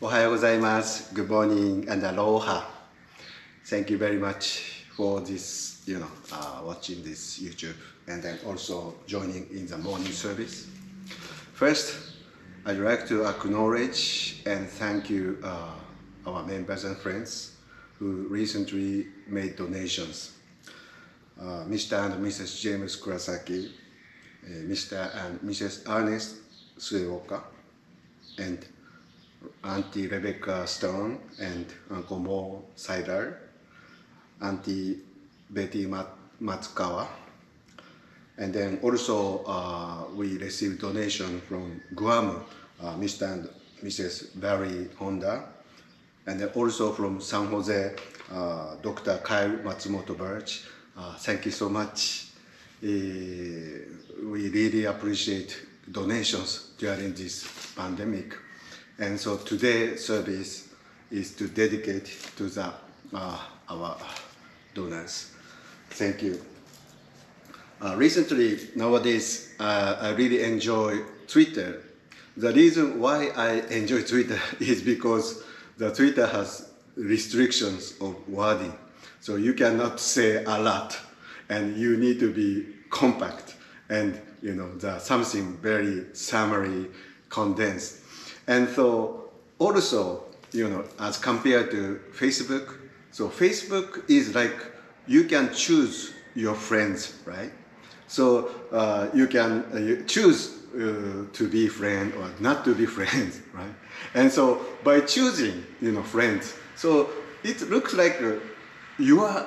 Ohayou gozaimasu. Good morning and aloha. Thank you very much for this, watching this YouTube and then also joining in the morning service. First, I'd like to acknowledge and thank you our members and friends who recently made donations. Mr. and Mrs. James Kurasaki, Mr. and Mrs. Ernest Sueoka, and Auntie Rebecca Stone and Uncle Mo Seidler, Auntie Betty Matsukawa, and then also we received donation from Guam, Mr. and Mrs. Barry Honda, and then also from San Jose, Dr. Kyle Matsumoto Birch. Thank you so much. We really appreciate donations during this pandemic. And so today's service is to dedicate to the, our donors. Thank you. Recently, nowadays, I really enjoy Twitter. The reason why I enjoy Twitter is because the Twitter has restrictions of wording. So you cannot say a lot, and you need to be compact and something very summary, condensed. And so also, as compared to Facebook, so Facebook is like you can choose your friends, right? So you can choose to be friend or not to be friends, right? And so by choosing, friends, so it looks like your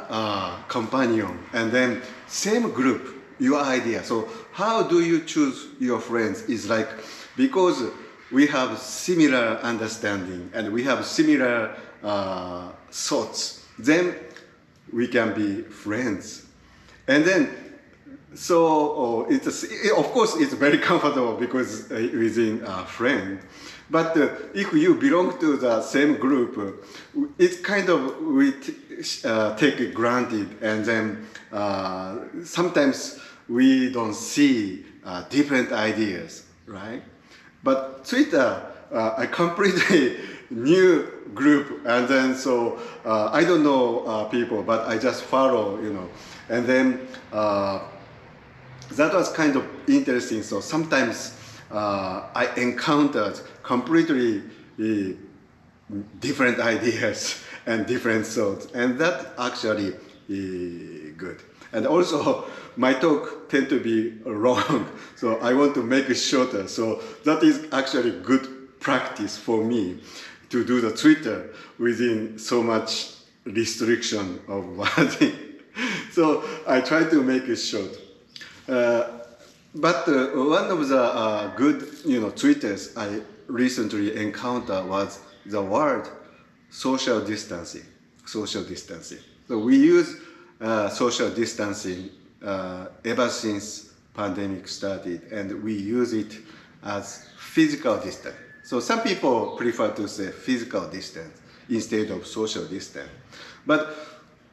companion and then same group, your idea. So how do you choose your friends is like, because we have similar understanding and we have similar thoughts, then we can be friends. And then, so of course it's very comfortable because within a friend. But if you belong to the same group, it's kind of we take it granted, and then sometimes we don't see different ideas, right? But Twitter, a completely new group, and then so I don't know people, but I just follow, and then that was kind of interesting. So sometimes I encountered completely different ideas and different thoughts, and that actually good. And also, my talk tend to be long, so I want to make it shorter. So that is actually good practice for me to do the Twitter within so much restriction of wording. So I try to make it short. But one of the good, Twitters I recently encountered was the word social distancing. Social distancing. So we use social distancing ever since pandemic started, and we use it as physical distance. So some people prefer to say physical distance instead of social distance. But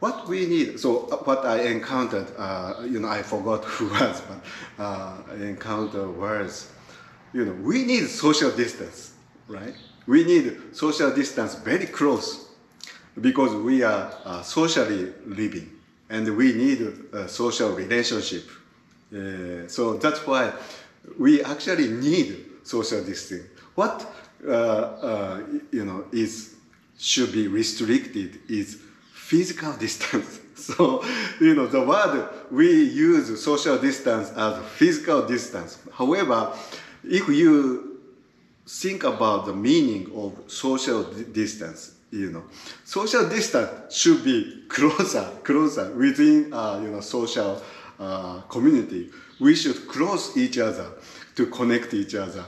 what we need, so what I encountered, I forgot who was, but I encountered words, we need social distance, right? We need social distance very close because we are socially living and we need a social relationship. So that's why we actually need social distancing. What, should be restricted is physical distance. So, the word we use social distance as physical distance. However, if you think about the meaning of social distance, social distance should be closer within, social community. We should cross each other to connect each other,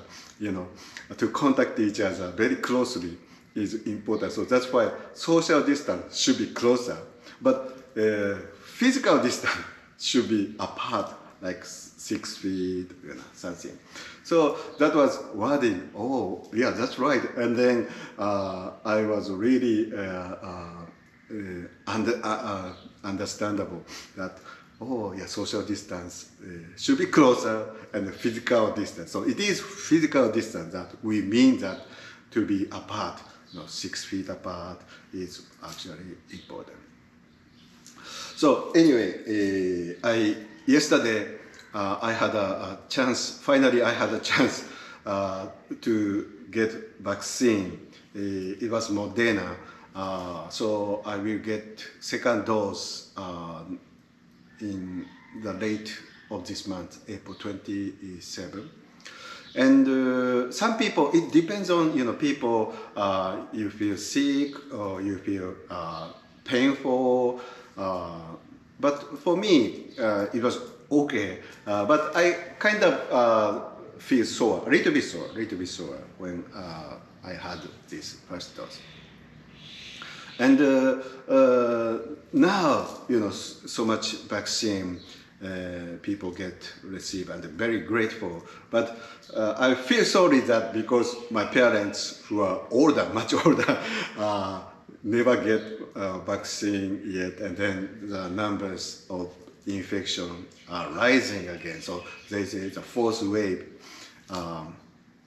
to contact each other very closely is important. So that's why social distance should be closer, but physical distance should be apart, like 6 feet, something. So that was wording. Oh, yeah, that's right. And then I was really understandable that, oh, yeah, social distance should be closer and physical distance. So it is physical distance that we mean that to be apart. 6 feet apart is actually important. So anyway, yesterday I had a chance. Finally, I had a chance to get vaccine. It was Moderna. So I will get second dose in the late of this month, April 27. And some people, it depends on people. You feel sick or you feel painful. But for me, it was okay. But I kind of feel sore, a little bit sore when I had this first dose. And now, so much vaccine people receive, and I'm very grateful. But I feel sorry that because my parents, who are older, much older, never get vaccine yet, and then the numbers of infection are rising again. So they say the fourth wave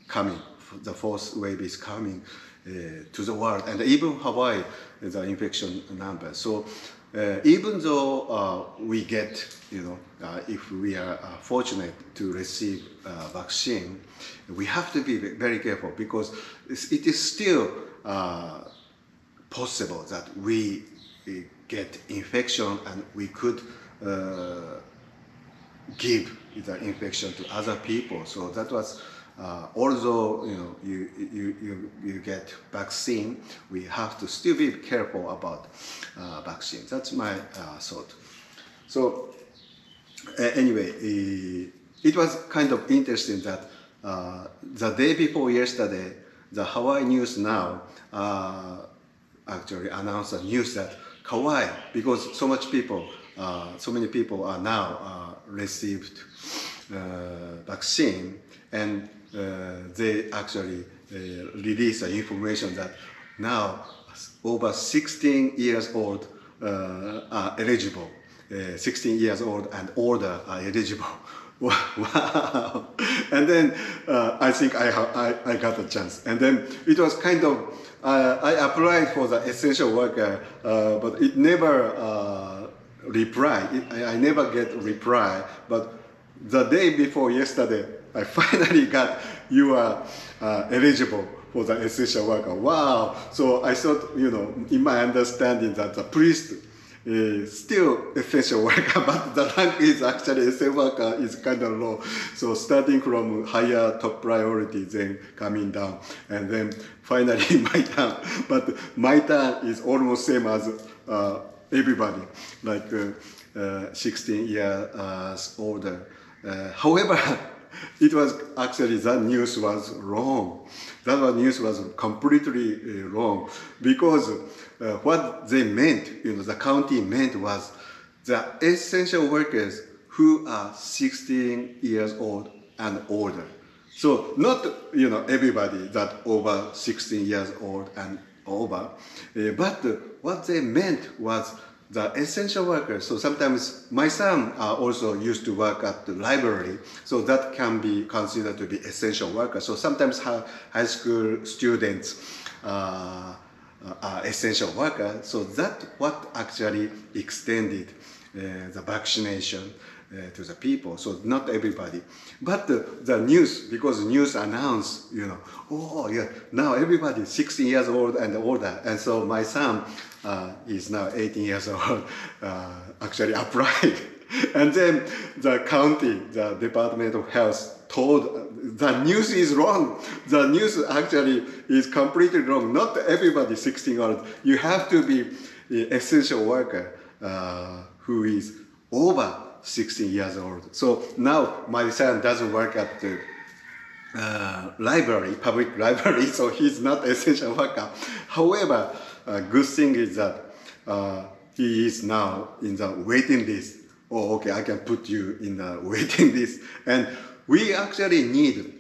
coming. The fourth wave is coming to the world, and even Hawaii, the infection number. So even though we get, if we are fortunate to receive vaccine, we have to be very careful, because it is still possible that we get infection and we could give the infection to other people. So that was, although you get vaccine, we have to still be careful about vaccine. That's my thought. So anyway, it was kind of interesting that the day before yesterday, the Hawaii News Now actually announced the news that Kauai, because so many people are now received vaccine, and they actually released the information that now over 16 years old are eligible. 16 years old and older are eligible. Wow! And then I think I got a chance. And then it was kind of, I applied for the essential worker, but it never reply. I never get a reply. But the day before yesterday, I finally got, you are eligible for the essential worker. Wow! So I thought, in my understanding, that the priest is still essential worker, but the rank is actually essential worker is kind of low. So starting from higher top priority, then coming down, and then finally my turn. But my turn is almost same as everybody, like 16 years older. However, it was actually, that news was wrong. That news was completely wrong, because what they meant, the county meant, was the essential workers who are 16 years old and older. So not, everybody that over 16 years old and over, but what they meant was the essential workers. So sometimes my son also used to work at the library, so that can be considered to be essential workers. So sometimes high school students are essential workers. So that what actually extended the vaccination to the people. So not everybody, but the news, because news announced, oh yeah, now everybody 16 years old and older, and so my son is now 18 years old, actually applied. And then the county, the Department of Health told the news is wrong. The news actually is completely wrong. Not everybody 16 years old. You have to be an essential worker who is over 16 years old. So now my son doesn't work at the library, public library, so he's not essential worker. However, a good thing is that he is now in the waiting list. Oh, okay, I can put you in the waiting list. And we actually need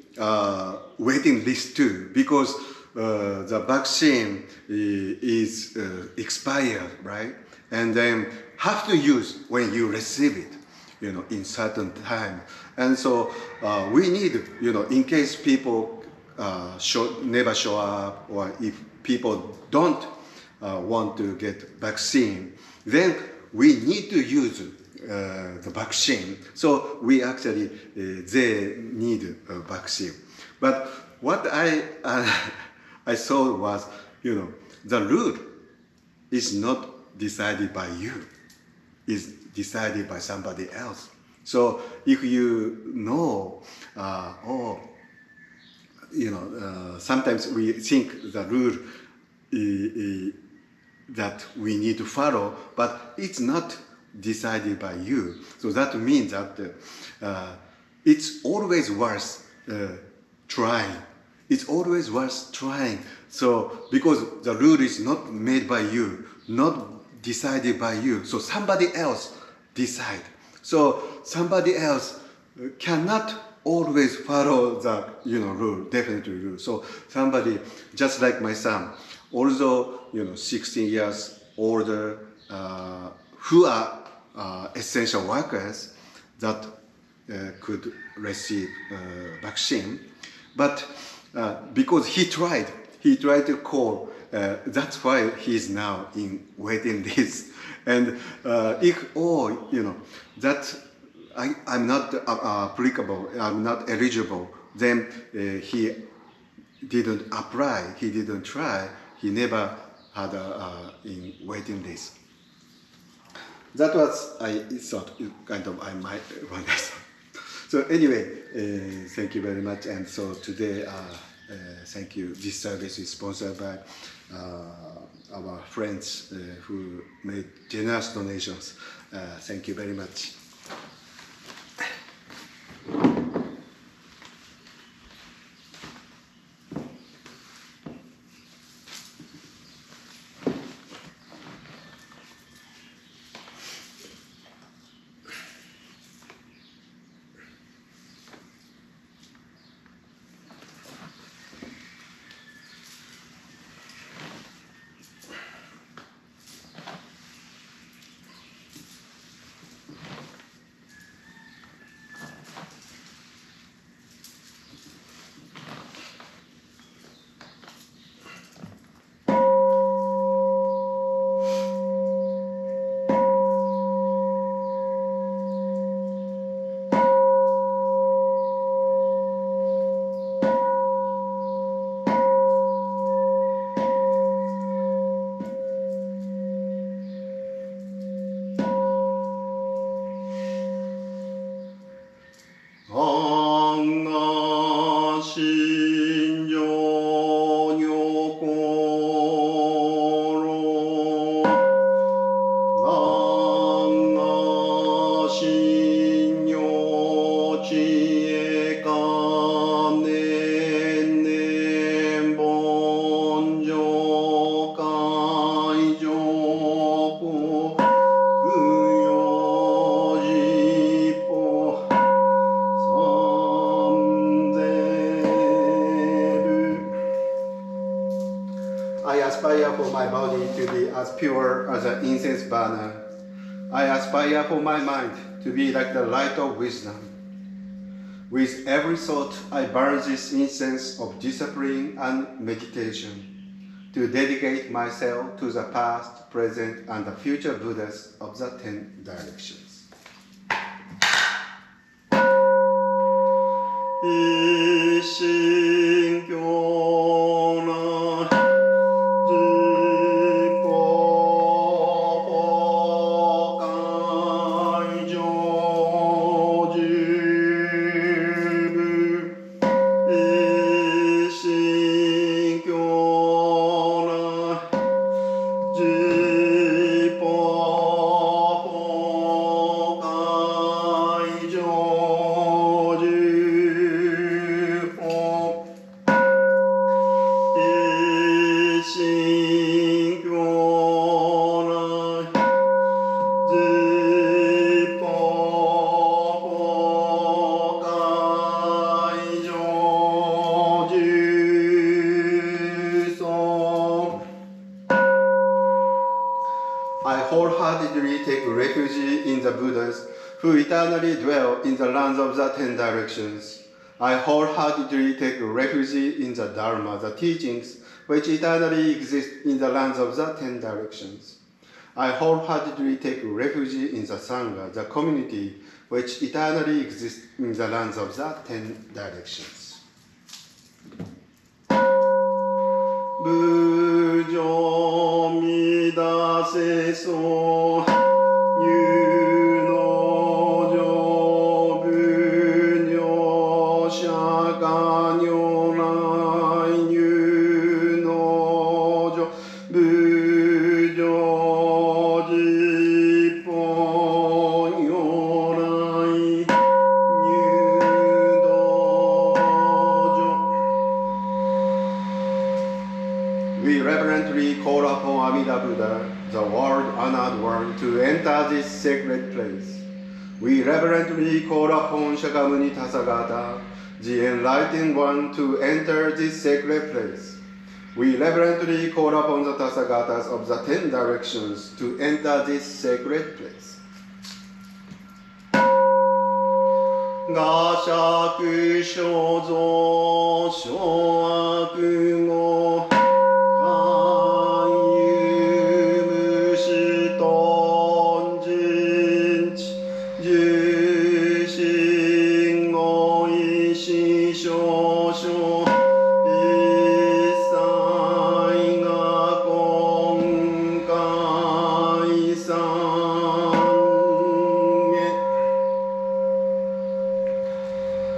waiting list too, because the vaccine is expired, right? And then have to use when you receive it, in certain time. And so we need, in case people never show up, or if people don't want to get vaccine, then we need to use the vaccine. So we actually, they need a vaccine. But what I saw was, the rule is not decided by you, it's decided by somebody else. So if you know, sometimes we think the rule that we need to follow, but it's not decided by you. So that means that it's always worth trying. It's always worth trying. So because the rule is not made by you, not decided by you, so somebody else decide. So somebody else cannot always follow the rule, definitely rule. So somebody, just like my son, although 16 years older, who are essential workers that could receive vaccine, but because he tried to call. That's why he's now in waiting list. And if that I'm not applicable, I'm not eligible, then he didn't apply, he didn't try, he never had in waiting list. That was, I thought, kind of, I might wonder. So anyway, thank you very much. And so today, thank you. This service is sponsored by our friends who made generous donations. Thank you very much. Pure as an incense burner. I aspire for my mind to be like the light of wisdom. With every thought, I burn this incense of discipline and meditation to dedicate myself to the past, present, and the future Buddhas of the 10 directions. Who eternally dwell in the lands of the 10 directions. I wholeheartedly take refuge in the Dharma, the teachings which eternally exists in the lands of the 10 directions. I wholeheartedly take refuge in the Sangha, the community which eternally exists in the lands of the 10 directions. 無常乱せそう有の上部女釈迦如来有の上部上実本如来入道上 We reverently call upon Amida Buddha, the world-honored one, to enter this sacred place. We reverently call upon Shakyamuni Tathagata, the enlightened one, to enter this sacred place. We reverently call upon the Tathagatas of the 10 directions to enter this sacred place. 我釈所造諸悪語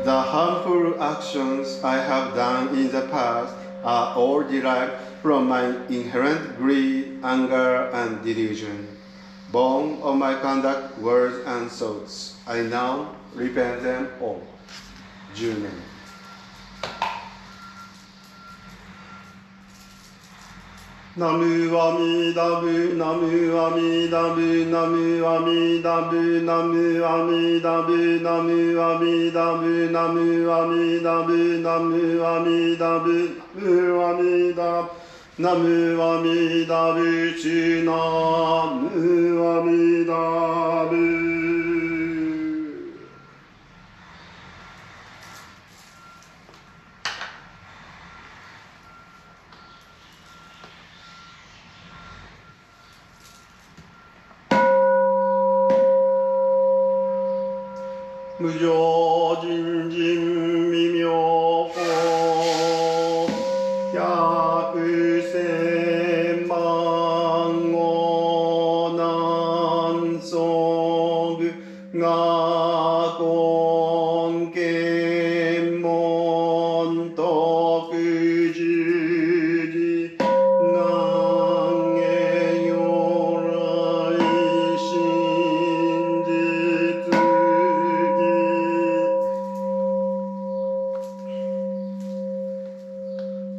The harmful actions I have done in the past are all derived from my inherent greed, anger, and delusion, born of my conduct, words, and thoughts. I now repent them all. 10年 ナムアミダブナムアミダブナムアミダブナムアミダブナムアミダブナムアミダブナムアミダブナムアミダブナムアミダブチナムアミダブ 無常人人微妙法百千万語難即我根見門徳十字願下如来真実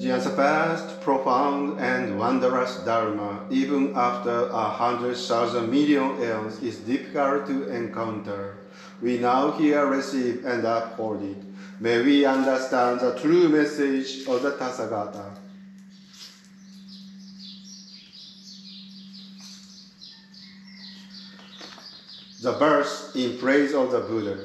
The unsurpassed, profound, and wondrous Dharma, even after 100,000 million eons, is difficult to encounter. We now here receive and uphold it. May we understand the true message of the Tathagata. The verse in praise of the Buddha.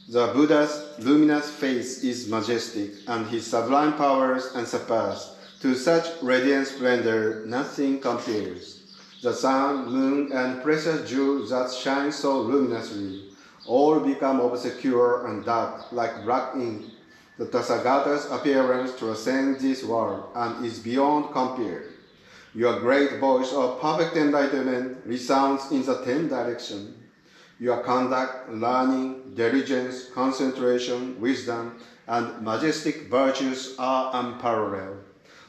The Buddha's luminous face is majestic, and his sublime powers unsurpassed. To such radiant splendor, nothing compares. The sun, moon, and precious jewels that shine so luminously, all become obscure and dark like black ink. The Tathagata's appearance transcends this world and is beyond compare. Your great voice of perfect enlightenment resounds in the 10 directions. Your conduct, learning, diligence, concentration, wisdom, and majestic virtues are unparalleled.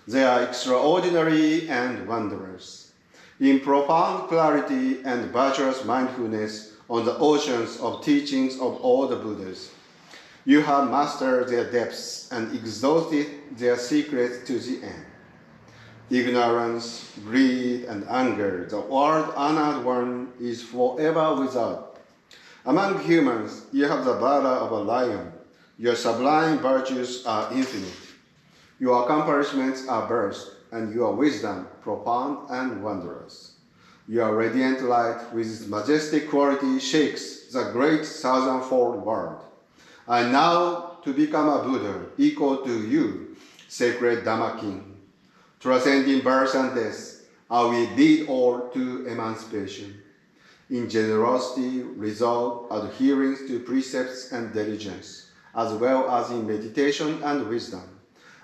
They are extraordinary and wondrous. In profound clarity and virtuous mindfulness on the oceans of teachings of all the Buddhas, you have mastered their depths and exhausted their secrets to the end. Ignorance, greed, and anger, the world-honored one, is forever without. Among humans, you have the valor of a lion. Your sublime virtues are infinite. Your accomplishments are vast, and your wisdom profound and wondrous. Your radiant light with its majestic quality shakes the great thousandfold world. And now, to become a Buddha equal to you, sacred Dhamma King. Transcending birth and death, I will lead all to emancipation. In generosity, resolve, adherence to precepts and diligence, as well as in meditation and wisdom,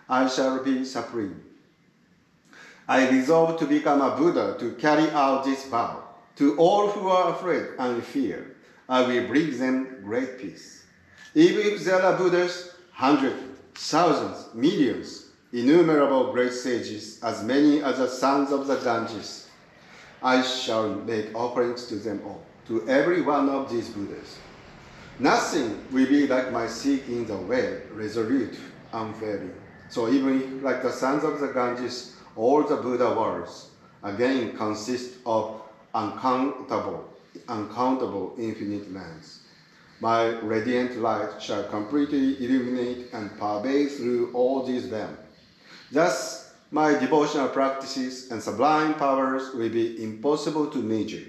I shall be supreme. I resolve to become a Buddha to carry out this vow. To all who are afraid and fear, I will bring them great peace. Even if there are Buddhas, hundreds, thousands, millions, innumerable great sages, as many as the sons of the Ganges, I shall make offerings to them all, to every one of these Buddhas. Nothing will be like my seeking the way, resolute, unfailing. So even if, like the sons of the Ganges, all the Buddha worlds, again, consist of uncountable infinite lands. My radiant light shall completely illuminate and pervade through all these realms. Thus, my devotional practices and sublime powers will be impossible to measure.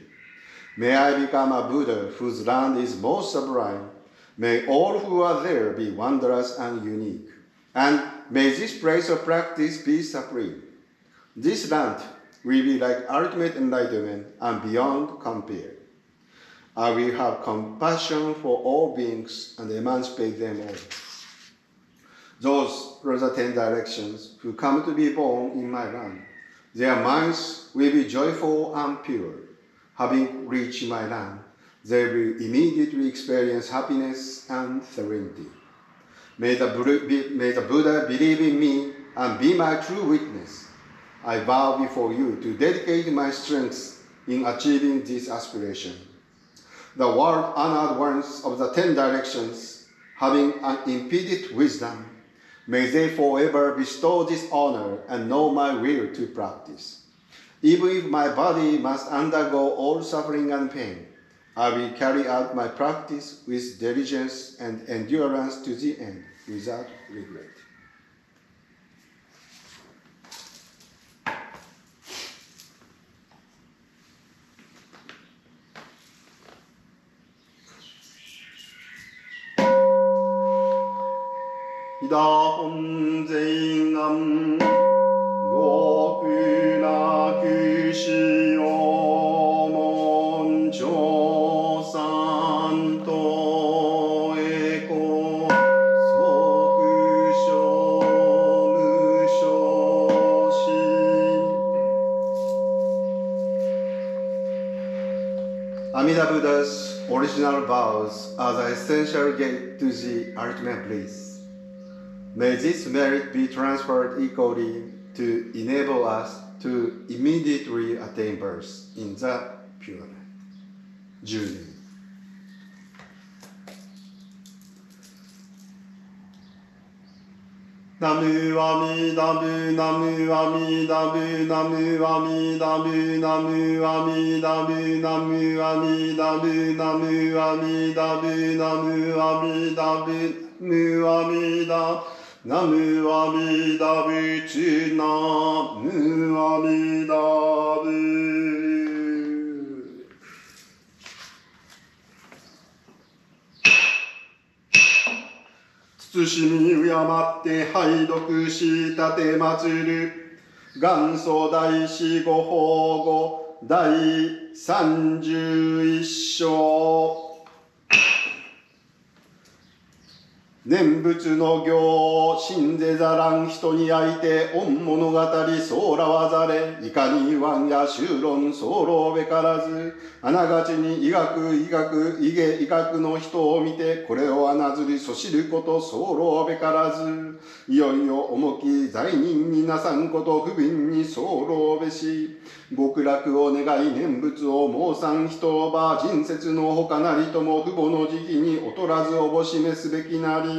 May I become a Buddha whose land is most sublime. May all who are there be wondrous and unique. And may this place of practice be supreme. This land will be like ultimate enlightenment and beyond compare. I will have compassion for all beings and emancipate them all. Those are the 10 directions who come to be born in my land. Their minds will be joyful and pure. Having reached my land, they will immediately experience happiness and serenity. May the Buddha believe in me and be my true witness. I vow before you to dedicate my strength in achieving this aspiration. The world-honored ones of the 10 directions, having unimpeded wisdom, may they forever bestow this honor and know my will to practice. Even if my body must undergo all suffering and pain, I will carry out my practice with diligence and endurance to the end, without regret. Ida hon zein nam goku naku shi o mon chou san to eko soku shou mu shou shi. Amida Buddha's original vows are the essential gate to the ultimate bliss. May this merit be transferred equally to enable us to immediately attain birth in the pure land. 10年。ナムアミダブナムアミダブナムアミダブナムアミダブナムアミダブナムアミダブナムアミダブムアミダナムアミダブチナムアミダブ。慎み敬って拝読し立て祭る元祖大師ご法語第31章。念仏の行信ぜざらん人にあいて御物語そうらわざれいかに言わんや修論そうべからずあながちに医学医学の人を見てこれをあなずりそしることそうべからずいよいよ重き罪人になさんこと不憫にそうべし極楽を願い念仏を申さん人ば人説のほかなりとも父母の時期に劣らずおぼしめすべきなり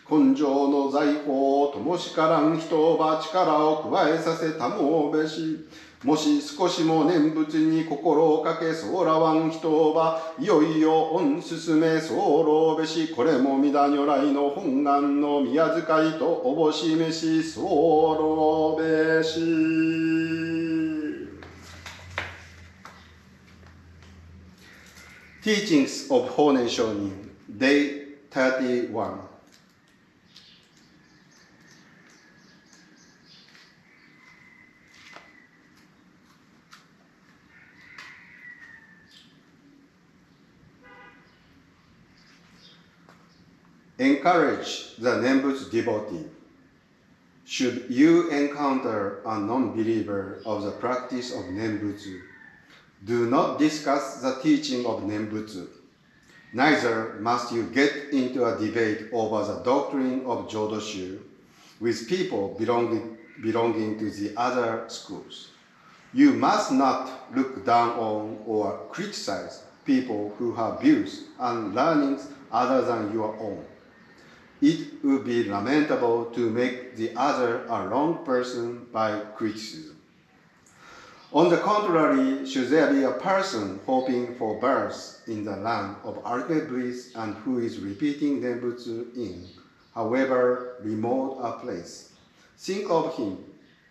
根性の財宝をともしからん人ば力を加えさせたもうべしもし少しも念仏に心をかけそうらわん人ばいよいよ御進めそうべしこれも皆如来の本願の宮遣いとおぼしめしそうべし。Teachings of Honen Shonin, Day 31. Encourage the Nembutsu devotee. Should you encounter a non-believer of the practice of Nembutsu, do not discuss the teaching of Nembutsu. Neither must you get into a debate over the doctrine of Jodo Shu with people belonging to the other schools. You must not look down on or criticize people who have views and learnings other than your own. It would be lamentable to make the other a wrong person by criticism. On the contrary, should there be a person hoping for birth in the land of ultimate bliss and who is repeating Nembutsu in, however remote a place, think of him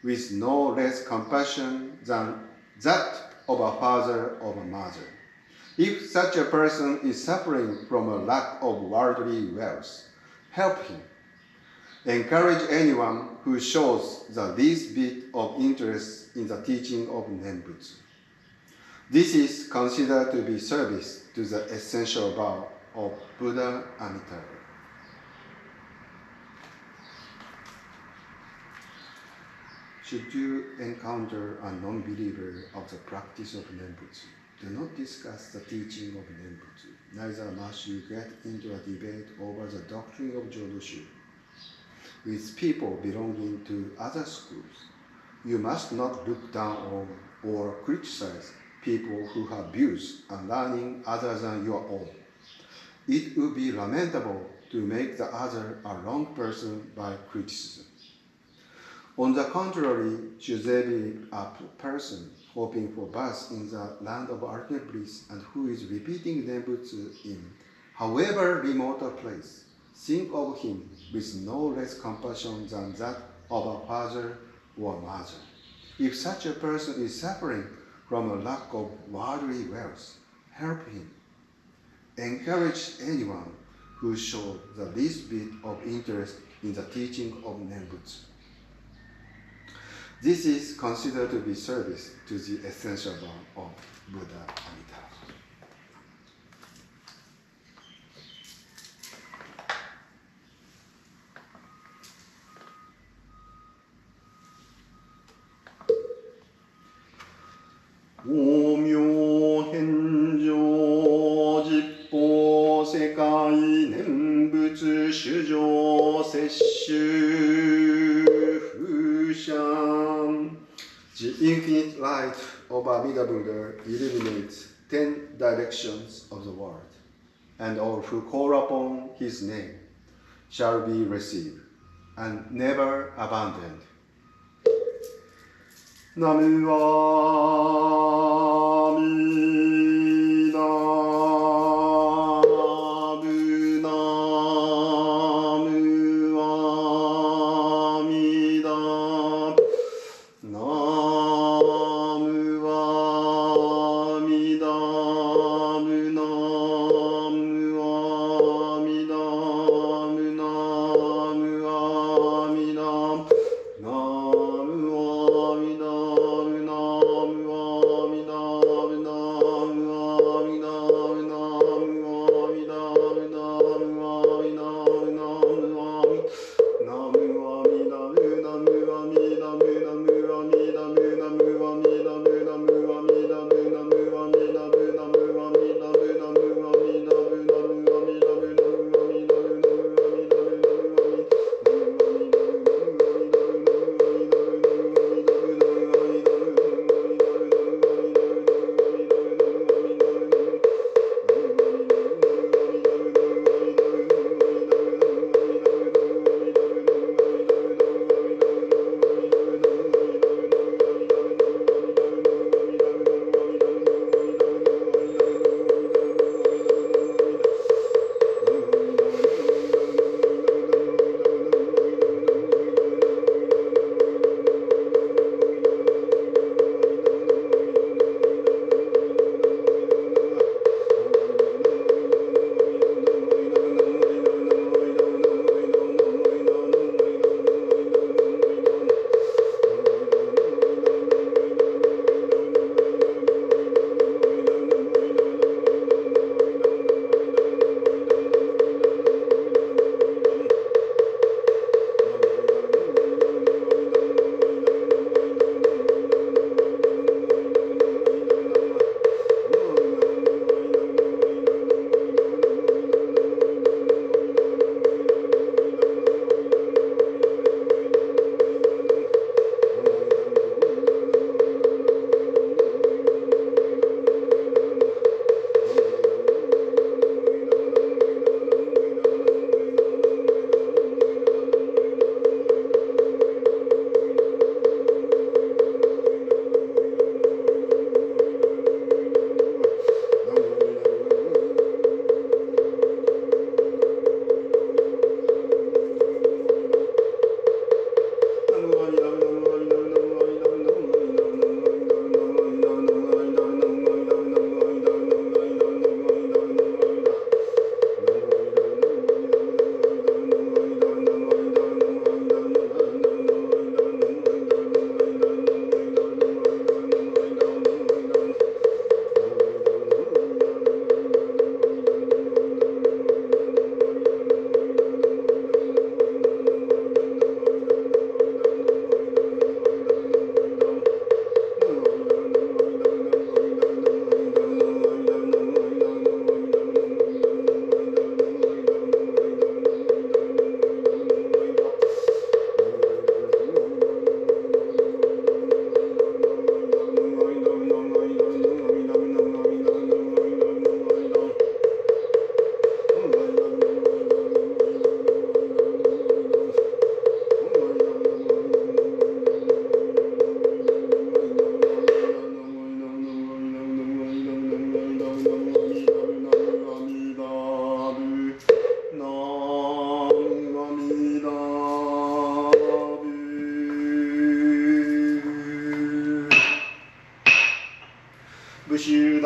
with no less compassion than that of a father or a mother. If such a person is suffering from a lack of worldly wealth, help him. Encourage anyone who shows the least bit of interest in the teaching of Nembutsu. This is considered to be service to the essential vow of Buddha Amitabha. Should you encounter a non-believer of the practice of Nembutsu, do not discuss the teaching of Nembutsu. Neither must you get into a debate over the doctrine of Jodo Shu with people belonging to other schools. You must not look down on or criticize people who have views and learning other than your own. It would be lamentable to make the other a wrong person by criticism. On the contrary, should there be a person hoping for birth in the land of ultimate bliss and who is repeating Nembutsu in, however remote a place, think of him with no less compassion than that of a father or mother. If such a person is suffering from a lack of worldly wealth, help him. Encourage anyone who shows the least bit of interest in the teaching of Nembutsu. This is considered to be service to the essential vow of Buddha Amitabha. Omyo henjo jippo sekai nembutsu shujo sesshu fushan. The infinite light of Amida Buddha illuminates 10 directions of the world, and all who call upon his name shall be received and never abandoned. Namu Amida Bu Namu Amida Namu Amida Bu Namu Amida Bu Namu Amida Namu Amida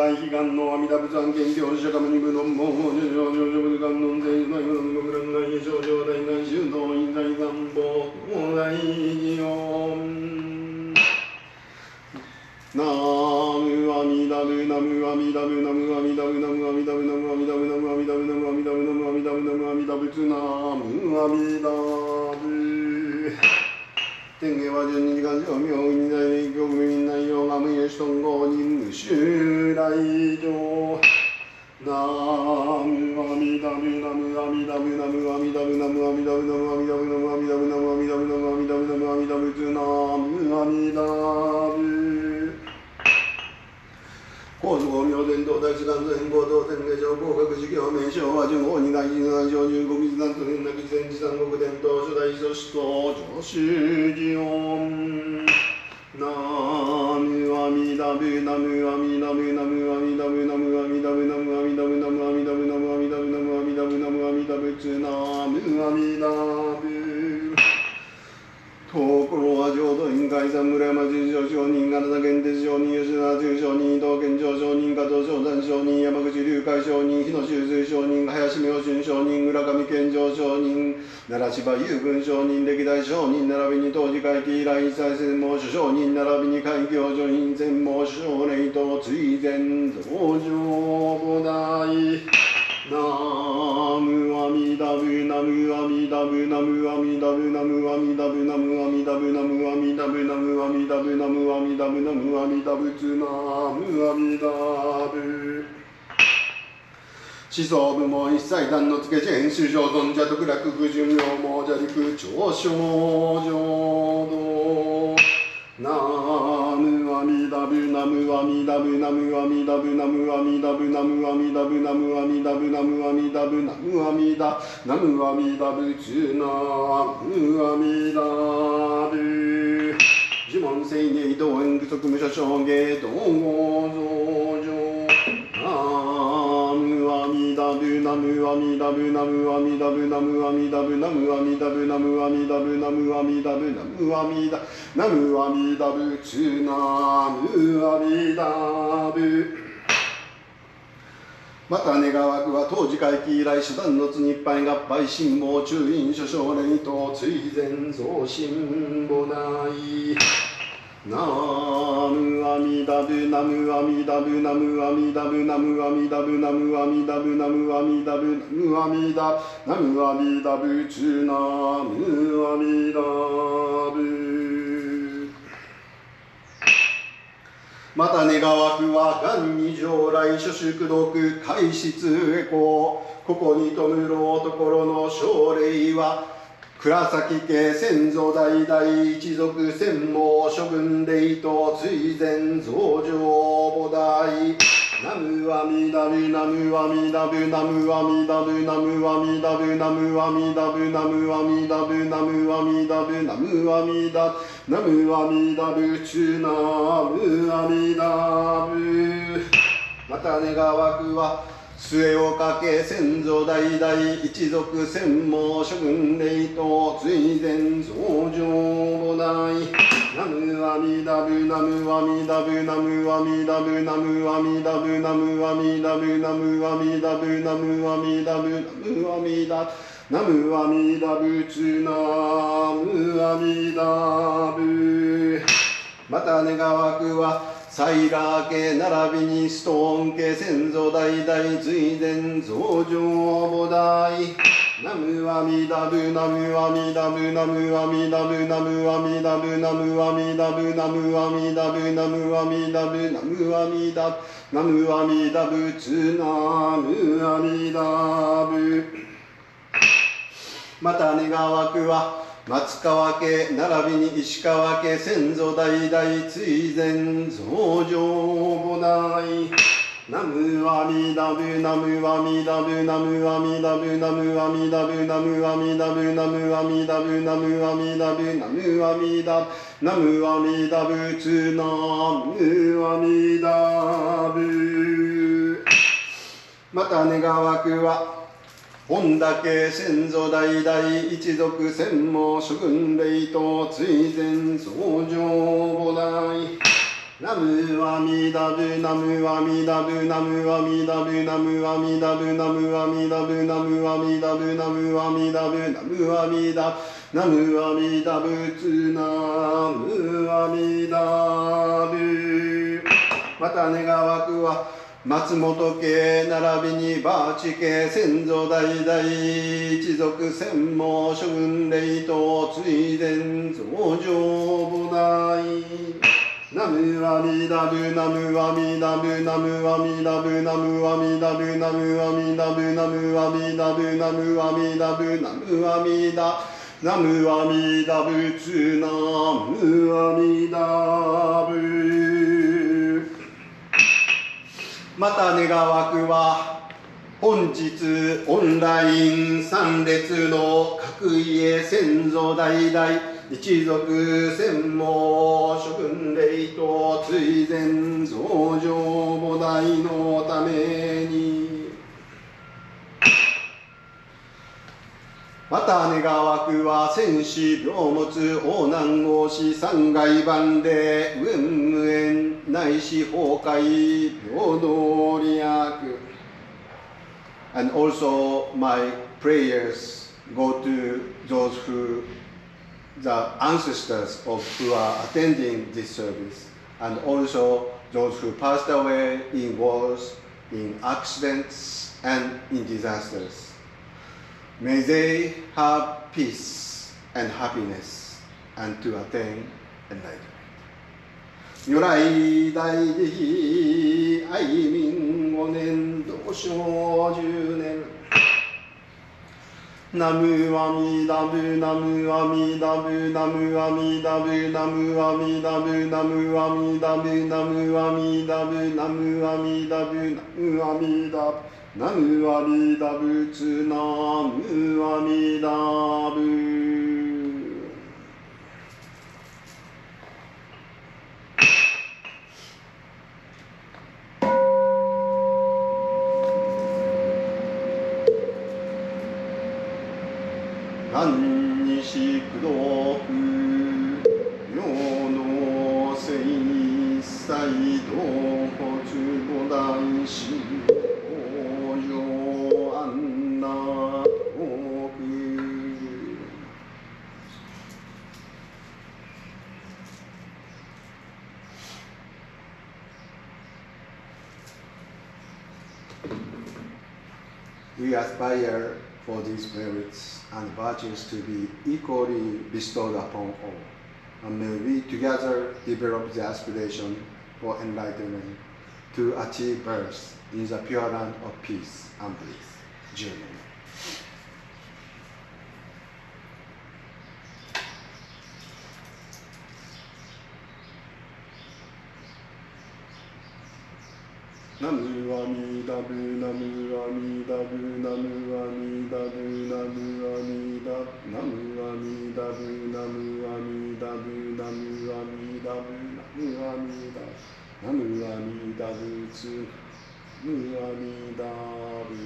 大悲願の阿弥陀仏案件教釈迦牟尼部の門法上上上上仏観音全内部の無極乱大上上大願修道院大願望東大祇園ナムアミダブナムアミダブナムアミダブナムアミダブナムアミダブナムアミダブナムアミダブナムアミダブナムアミダブツナムアミダブ天下は十二時間上明二大霊教部員内容が無有四頓合人無襲来上ナムアミダブナムアミダブナムアミダブナムアミダブナムアミダブナムアミダブナムアミダブナムアミダブナムアミダブツナムアミダブ高祖公明伝道大士官全合同天下上合格事業名称は順法二大事南上入国一南都連絡前治三国伝統初代祖師と上州祇園ナムアミダブナムアミダブナムアミダブナムアミダブナムアミダブナムアミダブナムアミダブナムアミダブナムアミダブツナムアミダブところは浄土院海山村山十条上人金田県鉄上人吉田中上人伊東県上上人加藤正山上人山口龍海上人日野修水上人林明春上人村上健上上人奈良芝雄軍上人歴代上人並びに当時会期以来一切専門諸上人並びに会行上人専門諸上霊と追善増上菩提ナムアミダブナムアミダブナムアミダブナムアミダブナムアミダブナムアミダブナムアミダブナムアミダブナムアミダブツナムアミダブ思想部門一切断のつけ前主上尊者徳楽不寿命亡者陸長生浄土ナムアミダブナムアミダブナムアミダブナムアミダブナムアミダブナムアミダブナムアミダブナムアミダナムアミダブツナムアミダブ呪文聖芸道縁具足無所証芸道合増上ナムアミダブナムアミダブナムアミダブナムアミダブナムアミダブナムアミダブナムアミダブナムアミダナムアミダブツナムアミダブまた願わくは当時会期以来手段のつ日配合配信望中院諸奨霊と追善増進菩提ナムアミダブナムアミダブナムアミダブナムアミダブナムアミダブナムアミダブナムアミダナムアミダブツナムアミダブまた願わくは願に上来諸宿毒開室へここに弔ろうところの奨霊は倉崎家先祖代々一族専門諸軍霊と追善増上菩提ナムアミダブナムアミダブナムアミダブナムアミダブナムアミダブナムアミダブナムアミダブナムアミダナムアミダブツナムアミダブまた願わくは末をかけ先祖代々一族専門諸軍霊と追善増上菩提ナムアミダブナムアミダブナムアミダブナムアミダブナムアミダブナムアミダブナムアミダブナムアミダナムアミダブツナムアミダブまた願わくはサイラー家並びにストーン家先祖代々追善増上菩提ナムアミダブナムアミダブナムアミダブナムアミダブナムアミダブナムアミダブナムアミダブナムアミダナムアミダブツナムアミダブまた願わくは松川家並びに石川家先祖代々追善増上菩提ナムアミダブナムアミダブナムアミダブナムアミダブナムアミダブナムアミダブナムアミダブナムアミダナムアミダブツナムアミダブまた願わくは本田家先祖代々一族専門諸軍霊と追善増上菩提ナムアミダブナムアミダブナムアミダブナムアミダブナムアミダブナムアミダブナムアミダブナムアミダナムアミダブツナムアミダブ。また願わくは松本家並びにバーチ家先祖代々一族専門諸軍霊と追善増上母大。ナムアミダブナムアミダブナムアミダブナムアミダブナムアミダブナムアミダブナムアミダブナムアミダナムアミダブツナムアミダブ。また願わくは本日オンライン参列の各家先祖代々一族専門諸君霊と追善増上母大のために。また願わくは戦死病物横難合死三害万礼無縁無縁内死崩壊平等利益。And also my prayers go to those who the ancestors of who are attending this service, and also those who passed away in wars, in accidents, and in disasters. May they have peace and happiness, and to attain enlightenment. 如来大慈愛民5年同生10年。ナムアミダブナムアミダブナムアミダブナムアミダブナムアミダブナムアミダブナムアミダブナムアミダブナムアミダブツナムアミダブ。何にしくどく世のせい一切同骨五大師往生安楽国。We aspire for these merits and virtues to be equally bestowed upon all. And may we together develop the aspiration for enlightenment to achieve birth in the pure land of peace and bliss. 10年。ナムアミダブナムアミダブナムアミダブナムアミダブナムアミダブナムアミダブナムアミダブナムアミダブナムアミダブツナムアミダブ。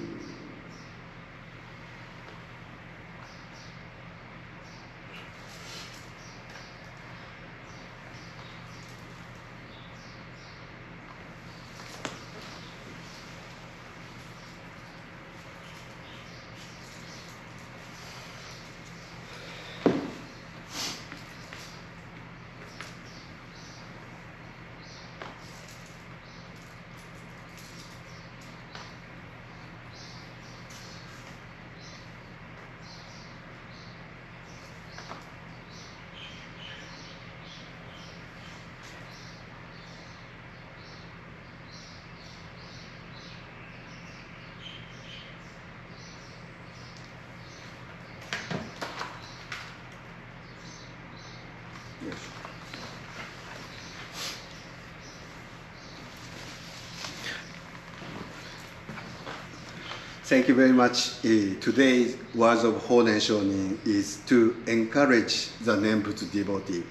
Thank you very much. Today's words of Honen Shonin is to encourage the Nembutsu devotee.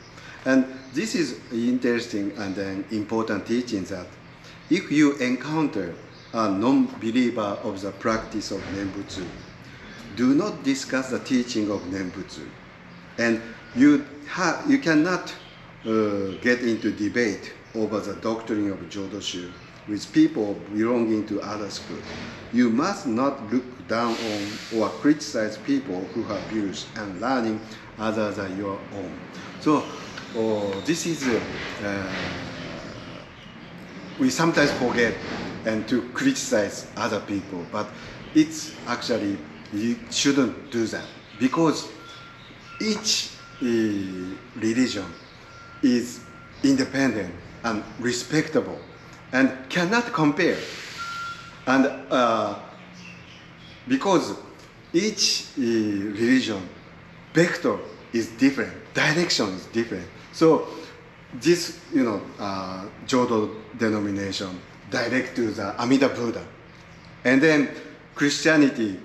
And this is interesting and an important teaching that if you encounter a non-believer of the practice of Nembutsu, do not discuss the teaching of Nembutsu. And you cannot get into debate over the doctrine of Jodo Shu with people belonging to other school. You must not look down on or criticize people who have views and learning other than your own. So this is we sometimes forget and to criticize other people, but it's actually you shouldn't do that because each religion is independent and respectable and cannot compare. And because each religion vector is different, direction is different. So this, Jodo denomination direct to the Amida Buddha, and then Christianity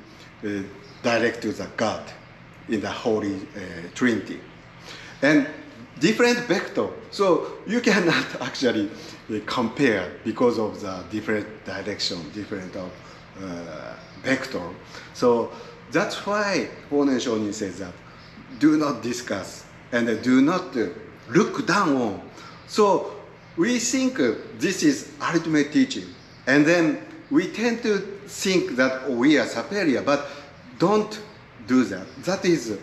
direct to the God in the Holy Trinity, and different vector. So you cannot actually compare because of the different direction, different vector. So that's why Honen Shonin says that do not discuss and do not look down on. So we think this is ultimate teaching, and then we tend to think that we are superior, but don't do that. That is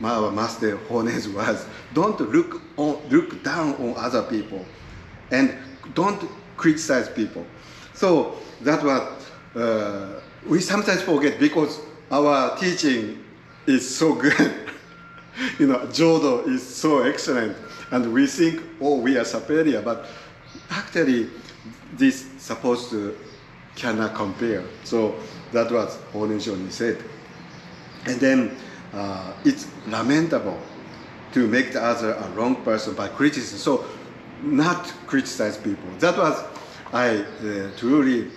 our master Honen's words. Don't look down on other people, and don't criticize people. So that's what we sometimes forget because our teaching is so good. Jodo is so excellent, and we think, we are superior, but actually this supposed to cannot compare. So that was Honen Shonin said. And then it's lamentable to make the other a wrong person by criticism. So not criticize people. That was I truly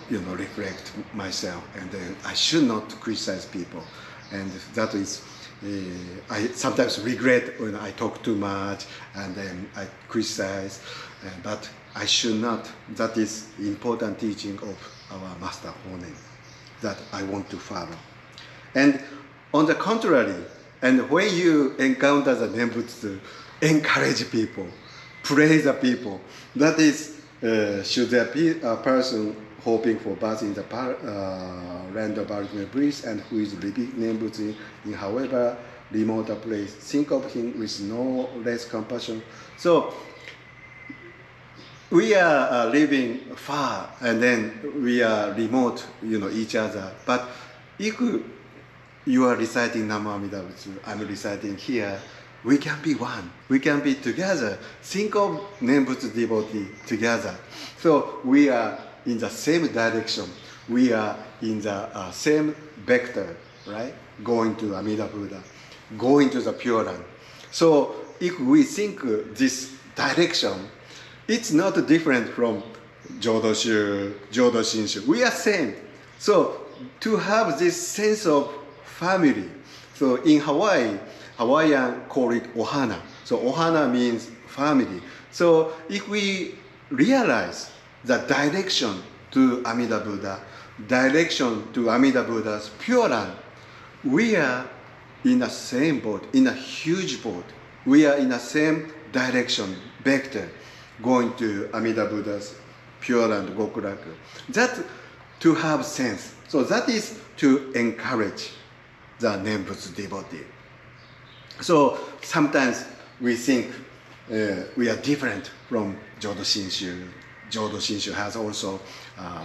reflect myself, and then I should not criticize people. And that is I sometimes regret when I talk too much and then I criticize, but I should not. That is important teaching of our Master Honen that I want to follow. And on the contrary, and when you encounter the Nembutsu, encourage people, praise the people. That is, should there be a person hoping for birth in the Land of Ultimate Bliss and who is living Nembutsu in however remote a place, think of him with no less compassion. So we are living far, and then we are remote, each other. But if you are reciting Namo Amida Butsu, I'm reciting here, we can be one. We can be together. Think of Nembutsu devotee together. So we are in the same direction. We are in the same vector, right? Going to Amida Buddha, going to the Pure Land. So if we think this direction, it's not different from Jodo Shu, Jodo Shinshu. We are same. So to have this sense of family. So in Hawaiian call it Ohana. So Ohana means family. So if we realize the direction to Amida Buddha, direction to Amida Buddha's Pure Land, we are in the same boat, in a huge boat. We are in the same direction, vector, going to Amida Buddha's Pure Land, Gokuraku. That to have sense. So that is to encourage the Nembutsu devotee. So sometimes we think we are different from Jodo Shinshu. Jodo Shinshu has also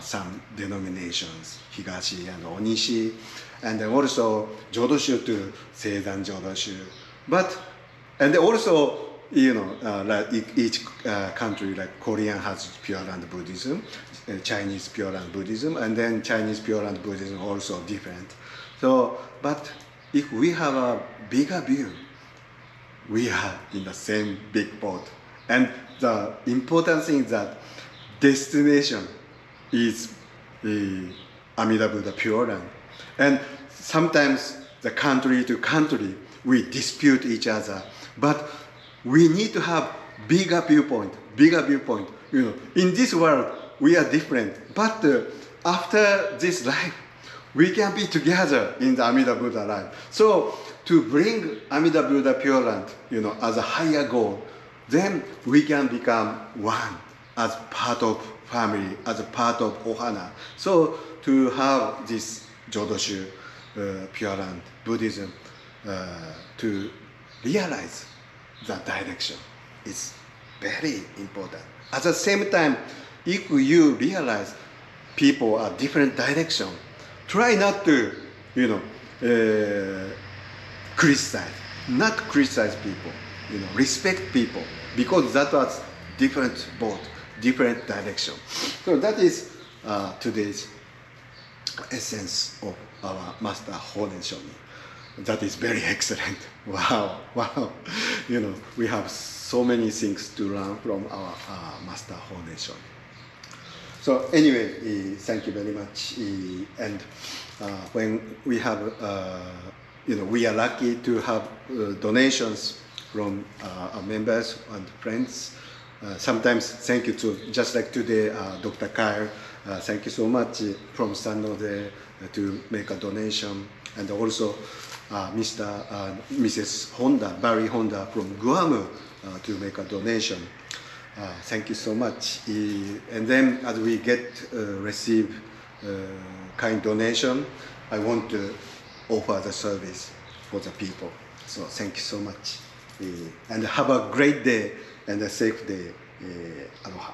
some denominations, Higashi and Onishi, and then also Jodo Shu to Seidan Jodo Shu. But, and also, like each country, like Korean has Pure Land Buddhism, Chinese Pure Land Buddhism, and then Chinese Pure Land Buddhism also different. So, but if we have a bigger view, we are in the same big boat. And the important thing is that destination is the Amida Buddha Pure Land. And sometimes the country to country, we dispute each other. But we need to have bigger viewpoint. In this world, we are different. But after this life, we can be together in the Amida Buddha life. So to bring Amida Buddha Pure Land, as a higher goal, then we can become one as part of family, as a part of Ohana. So to have this Jodo Shu, Pure Land Buddhism, to realize that direction is very important. At the same time, if you realize people are different direction, try not to, criticize, not criticize people, respect people, because that was different boat, different direction. So that is today's essence of our Master Honen Shonin. That is very excellent. Wow. We have so many things to learn from our Master Honen Shonin. So anyway, thank you very much. And when we have, we are lucky to have donations from our members and friends. Sometimes thank you to, just like today, Dr. Kyle, thank you so much from San Jose to make a donation. And also Mr. Mrs. Honda, Barry Honda from Guam to make a donation. Thank you so much. And then as we receive kind donation, I want to offer the service for the people. So thank you so much. And have a great day and a safe day. Aloha.